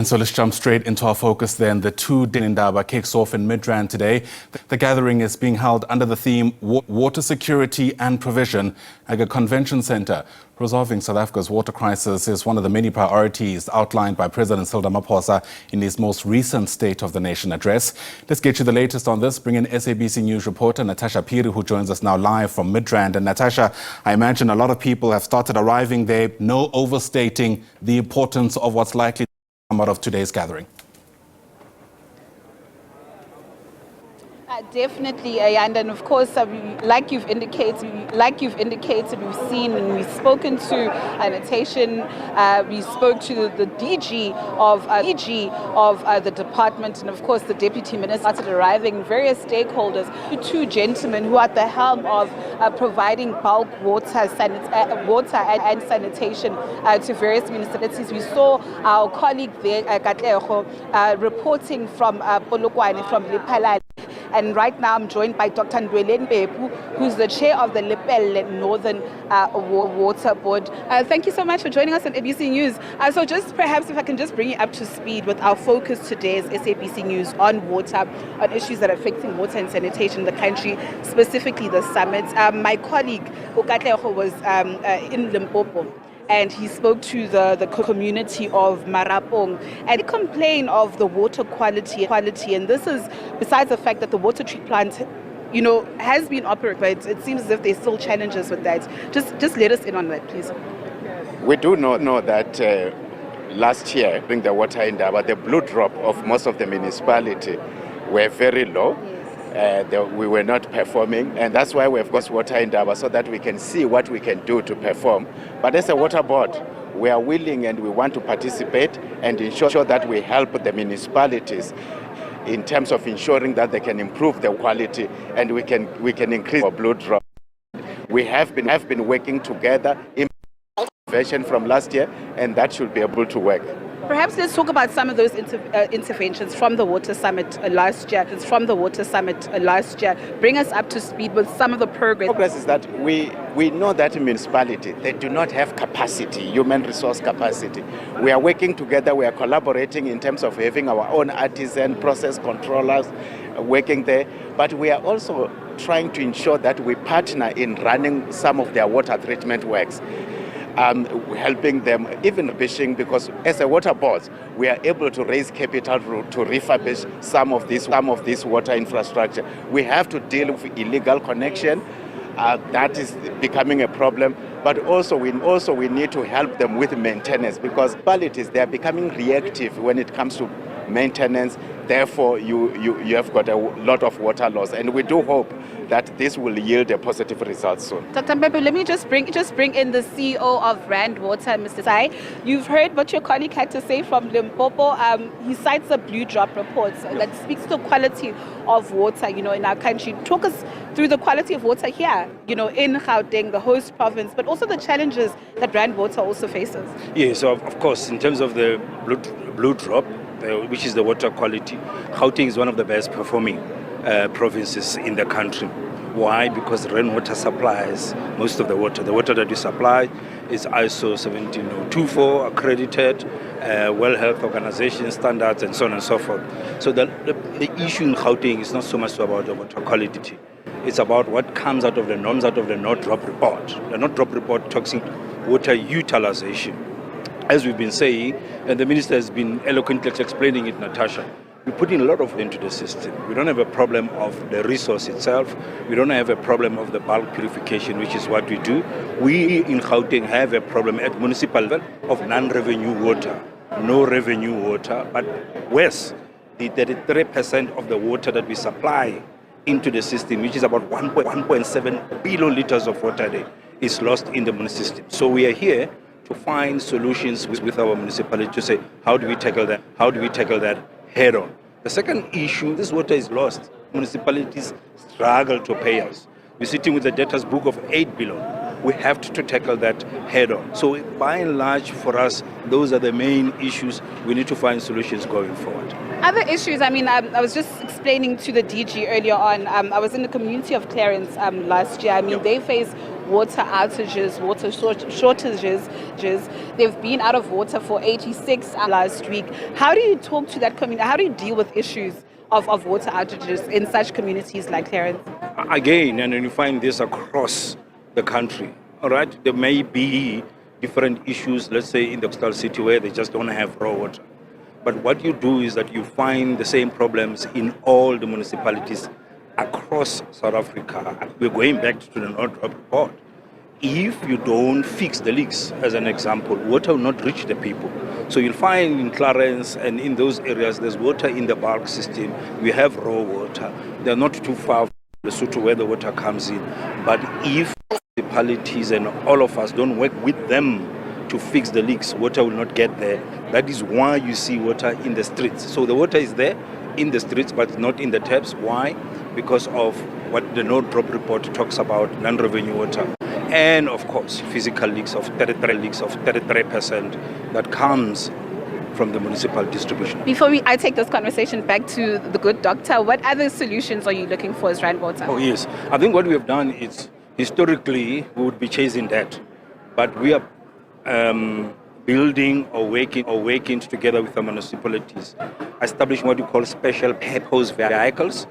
And so let's jump straight into our focus then. The two-day Indaba kicks off in Midrand today. The gathering is being held under the theme Water Security and Provision at a convention centre. Resolving South Africa's water crisis is one of the many priorities outlined by President Cyril Ramaphosa in his most recent State of the Nation address. Let's get you the latest on this. Bring in SABC News reporter Natasha Phiri, who joins us now live from Midrand. And Natasha, I imagine a lot of people have started arriving there, no overstating the importance of what's likely out of today's gathering. Definitely, and of course, like you've indicated, we've seen and we've spoken to Sanitation. We spoke to the DG of the department, and of course, the deputy minister started arriving. Various stakeholders, two gentlemen who are at the helm of providing bulk water and sanitation to various municipalities. We saw our colleague there, Gallagher, reporting from Polokwane, from Lephalale. And right now I'm joined by Dr. Ndwele, who's the chair of the Lephalale Northern Water Board. Thank you so much for joining us on ABC News. So just perhaps if I can just bring you up to speed with our focus today as SABC News on water, on issues that are affecting water and sanitation in the country, specifically the summit. My colleague, Gallagher, was in Limpopo, and he spoke to the community of Marapong, and he complained of the water quality. And this is besides the fact that the water treatment plant, has been operated, but it seems as if there's still challenges with that. Just let us in on that, please. We do know that last year, during the water in Indaba, the blue drop of most of the municipality were very low. We were not performing, and that's why we have got water in Indaba, so that we can see what we can do to perform. But as a water board, we are willing and we want to participate and ensure that we help the municipalities in terms of ensuring that they can improve the quality and we can increase our blue drop. We have been working together in version from last year, and that should be able to work. Perhaps let's talk about some of those interventions from the Water Summit last year. Bring us up to speed with some of the progress. Progress is that we know that in municipality, they do not have capacity, human resource capacity. We are working together, we are collaborating in terms of having our own artisan process controllers working there. But we are also trying to ensure that we partner in running some of their water treatment works. Helping them, even fishing, because as a water board, we are able to raise capital to refurbish some of this water infrastructure. We have to deal with illegal connection. That is becoming a problem. But also we need to help them with maintenance, because municipalities, they are becoming reactive when it comes to maintenance. Therefore, you have got a lot of water loss, and we do hope that this will yield a positive result soon. Dr. Mbebe, let me just bring in the CEO of Rand Water, Mr. Sai. You've heard what your colleague had to say from Limpopo. He cites the Blue Drop report that speaks to the quality of water, in our country. Talk us through the quality of water here, in Gauteng, the host province, but also the challenges that Rand Water also faces. Yeah, so of course, in terms of the Blue Drop, which is the water quality, Gauteng is one of the best performing provinces in the country. Why? Because rainwater supplies most of the water. The water that we supply is ISO 17024 accredited, World Health Organization standards, and so on and so forth. So the issue in Gauteng is not so much about the water quality. It's about what comes out of the norms, out of the Not Drop report. The Not Drop report talks about water utilization. As we've been saying, and the minister has been eloquently explaining it, Natasha, we put in a lot of into the system. We don't have a problem of the resource itself. We don't have a problem of the bulk purification, which is what we do. We in Gauteng have a problem at municipal level of non-revenue water, no revenue water, but worse, the 33% of the water that we supply into the system, which is about 1.7 billion liters of water a day, is lost in the municipal system. So we are here to find solutions with our municipality to say, how do we tackle that? How do we tackle that head on? The second issue, this water is lost. Municipalities struggle to pay us. We're sitting with a debtors book of 8 billion. We have to tackle that head on. So by and large, for us, those are the main issues. We need to find solutions going forward. Other issues, I was just explaining to the DG earlier on, I was in the community of Clarence last year. They face water outages, water shortages. They've been out of water for 86 hours last week. How do you talk to that community? How do you deal with issues of water outages in such communities like Clarence? Again, and you find this across the country, all right? There may be different issues, let's say in the coastal city where they just don't have raw water. But what you do is that you find the same problems in all the municipalities across South Africa. We're going back to the North report. If you don't fix the leaks, as an example, water will not reach the people. So you'll find in Clarence and in those areas, there's water in the bulk system. We have raw water. They're not too far from Lesotho where the water comes in. But if municipalities and all of us don't work with them to fix the leaks, water will not get there. That is why you see water in the streets. So the water is there in the streets, but not in the taps. Why? Because of what the no drop report talks about, non-revenue water. And of course, physical leaks of 33% that comes from the municipal distribution. Before I take this conversation back to the good doctor, what other solutions are you looking for as Rand Water? Oh yes, I think what we have done is, historically, we would be chasing that. But we are building or working together with the municipalities, establishing what we call special purpose vehicles.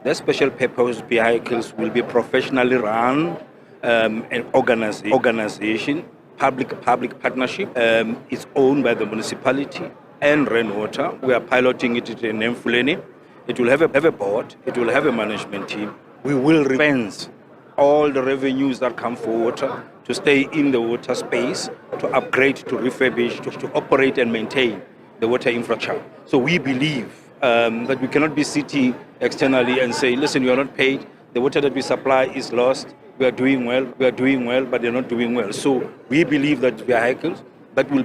The special purpose vehicles will be professionally run, an organization, public partnership. It's owned by the municipality and Rainwater. We are piloting it in Mfuleni. It will have a board. It will have a management team. We will refinance all the revenues that come for water to stay in the water space, to upgrade, to refurbish, to operate and maintain the water infrastructure. So we believe that we cannot be sitting externally and say, listen, you are not paid. The water that we supply is lost. We are doing well, but they're not doing well. So we believe that vehicles that will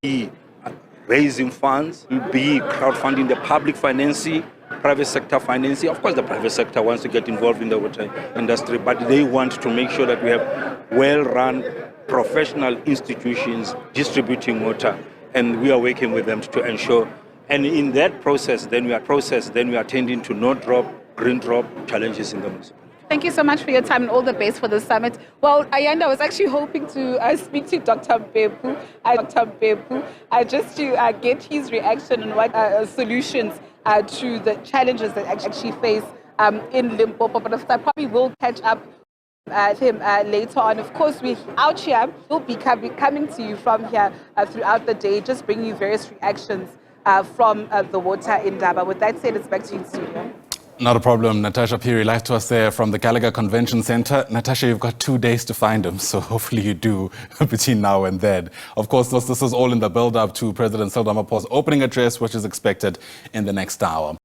be raising funds, will be crowdfunding, the public financing, private sector financing. Of course, the private sector wants to get involved in the water industry, but they want to make sure that we have well-run professional institutions distributing water, and we are working with them to ensure. And in that process, then we are attending to no drop, green drop challenges in the municipality. Thank you so much for your time and all the best for the summit. Well, Ayanda, I was actually hoping to speak to Dr. Mpepu, just to get his reaction on what solutions to the challenges that actually face in Limpopo. But I probably will catch up with him later on. Of course, we're out here. We'll be coming to you from here throughout the day, just bringing you various reactions from the water in Indaba. With that said, it's back to you in studio. Not a problem. Natasha Phiri, live to us there from the Gallagher Convention Centre. Natasha, you've got 2 days to find him, so hopefully you do between now and then. Of course, this is all in the build-up to President Cyril Ramaphosa's opening address, which is expected in the next hour.